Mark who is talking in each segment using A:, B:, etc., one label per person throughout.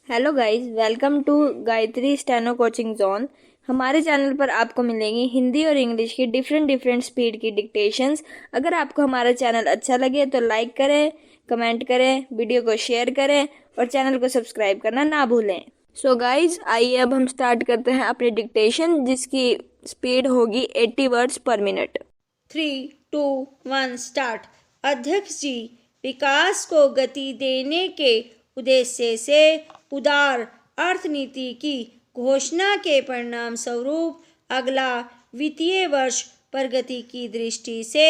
A: Hello guys, welcome to Gayatri steno coaching zone. हमारे channel पर आपको मिलेंगी हिंदी और इंग्लिश की डिफरेंट स्पीड की डिक्टेशंस। अगर आपको हमारा चैनल अच्छा लगे तो लाइक करें, कमेंट करें, वीडियो को शेयर करें और चैनल को सब्सक्राइब करना ना भूलें। सो गाइस, आइए अब हम स्टार्ट करते हैं अपनी डिक्टेशन, जिसकी स्पीड होगी 80 वर्ड्स पर मिनट।
B: 3, 2, 1 स्टार्ट। अध्यक्ष जी, विकास को गति देने के उद्देश्य से उदार अर्थनीति की घोषणा के परिणाम स्वरूप अगला वित्तीय वर्ष प्रगति की दृष्टि से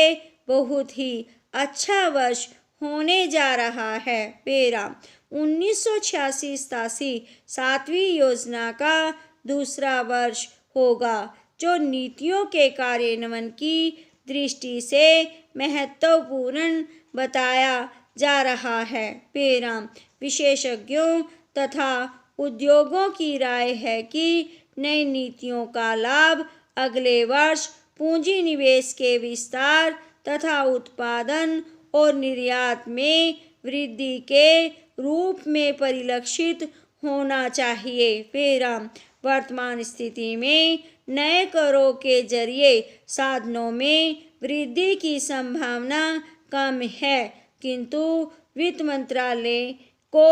B: बहुत ही अच्छा वर्ष होने जा रहा है। पेरा 1986-87 सातवीं योजना का दूसरा वर्ष होगा, जो नीतियों के कार्यान्वयन की दृष्टि से महत्वपूर्ण बताया जा रहा है। पेराम विशेषज्ञों तथा उद्योगों की राय है कि नई नीतियों का लाभ अगले वर्ष पूंजी निवेश के विस्तार तथा उत्पादन और निर्यात में वृद्धि के रूप में परिलक्षित होना चाहिए। पेराम वर्तमान स्थिति में नए करों के जरिए साधनों में वृद्धि की संभावना कम है, किंतु वित्त मंत्रालय को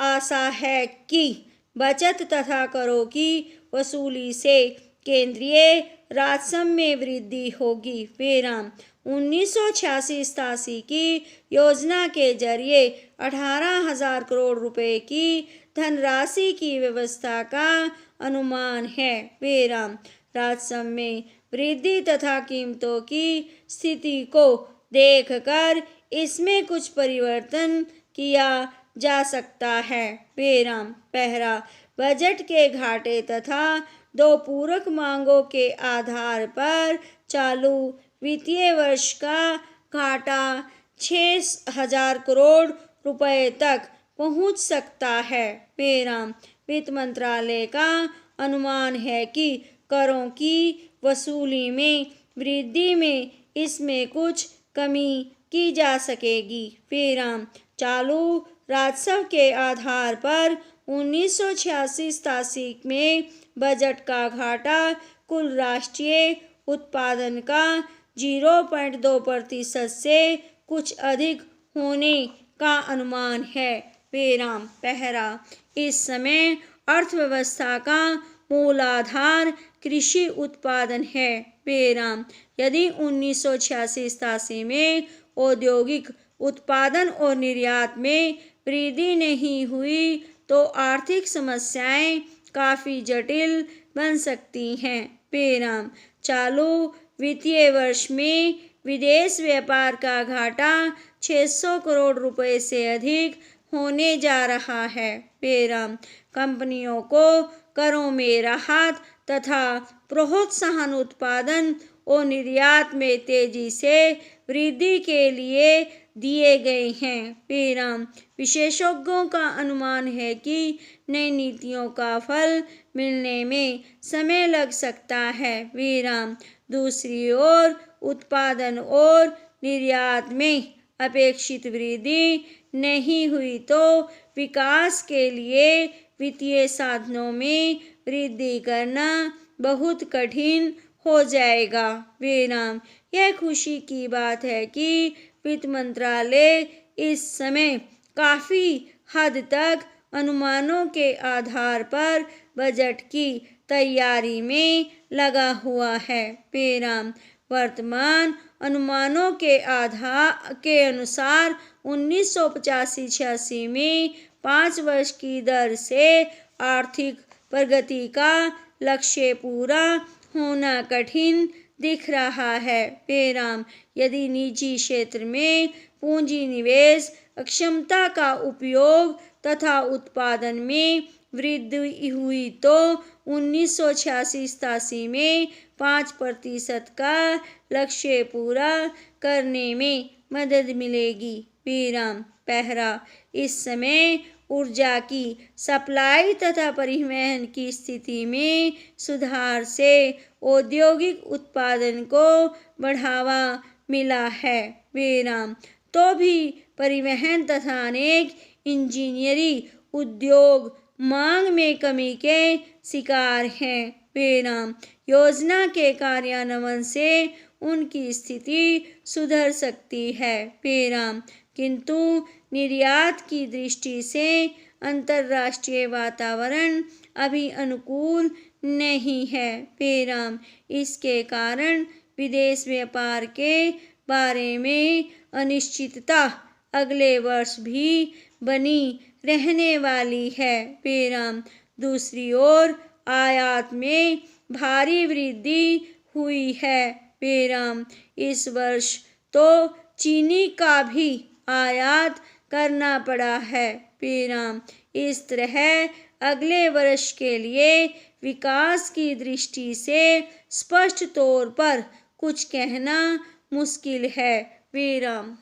B: आशा है कि बचत तथा करों की वसूली से केंद्रीय राजस्व में वृद्धि होगी। पेराम 1986-87 की योजना के जरिए 18,000 करोड़ रुपए की धनराशि की व्यवस्था का अनुमान है। पेराम राजस्व में वृद्धि तथा कीमतों की स्थिति को देखकर इसमें कुछ परिवर्तन किया जा सकता है। पेराम पहला, बजट के घाटे तथा दो पूरक मांगों के आधार पर चालू वित्तीय वर्ष का घाटा 6,000 करोड़ रुपए तक पहुंच सकता है। पेराम वित्त मंत्रालय का अनुमान है कि करों की वसूली में वृद्धि में इसमें कुछ कमी की जा सकेगी। पेराम चालू राजस्व के आधार पर 1986-87 में बजट का घाटा कुल राष्ट्रीय उत्पादन का 0.2% से कुछ अधिक होने का अनुमान है। पेराम पहला, इस समय अर्थव्यवस्था का मूलाधार कृषि उत्पादन है। पेराम यदि 1986-87 में औद्योगिक उत्पादन और निर्यात में वृद्धि नहीं हुई तो आर्थिक समस्याएं काफ़ी जटिल बन सकती हैं। पेराम चालू वित्तीय वर्ष में विदेश व्यापार का घाटा 600 करोड़ रुपए से अधिक होने जा रहा है। पेराम कंपनियों को करों में राहत तथा प्रोत्साहन उत्पादन और निर्यात में तेजी से वृद्धि के लिए दिए गए हैं। पेराम विशेषज्ञों का अनुमान है कि नई नीतियों का फल मिलने में समय लग सकता है। पेराम दूसरी ओर उत्पादन और निर्यात में अपेक्षित वृद्धि नहीं हुई तो विकास के लिए वित्तीय साधनों में वृद्धि करना बहुत कठिन हो जाएगा। पेराम यह खुशी की बात है कि वित्त मंत्रालय इस समय काफ़ी हद तक अनुमानों के आधार पर बजट की तैयारी में लगा हुआ है। पेराम वर्तमान अनुमानों के आधार के अनुसार 1985-86 में 5 वर्ष की दर से आर्थिक प्रगति का लक्ष्य पूरा होना कठिन दिख रहा है। पेराम यदि निजी क्षेत्र में पूंजी निवेश क्षमता का उपयोग तथा उत्पादन में वृद्धि हुई तो 1986-87 में 5% का लक्ष्य पूरा करने में मदद मिलेगी। पेराम पहला, इस समय ऊर्जा की सप्लाई तथा परिवहन की स्थिति में सुधार से औद्योगिक उत्पादन को बढ़ावा मिला है। पेराम तो भी परिवहन तथा अनेक इंजीनियरिंग उद्योग मांग में कमी के शिकार हैं। विराम। योजना के कार्यान्वयन से उनकी स्थिति सुधर सकती है। विराम। किंतु निर्यात की दृष्टि से अंतर्राष्ट्रीय वातावरण अभी अनुकूल नहीं है। विराम। इसके कारण विदेश व्यापार के बारे में अनिश्चितता अगले वर्ष भी बनी रहने वाली है। विराम। दूसरी ओर आयात में भारी वृद्धि हुई है। विराम। इस वर्ष तो चीनी का भी आयात करना पड़ा है। विराम। इस तरह अगले वर्ष के लिए विकास की दृष्टि से स्पष्ट तौर पर कुछ कहना मुश्किल है। विराम।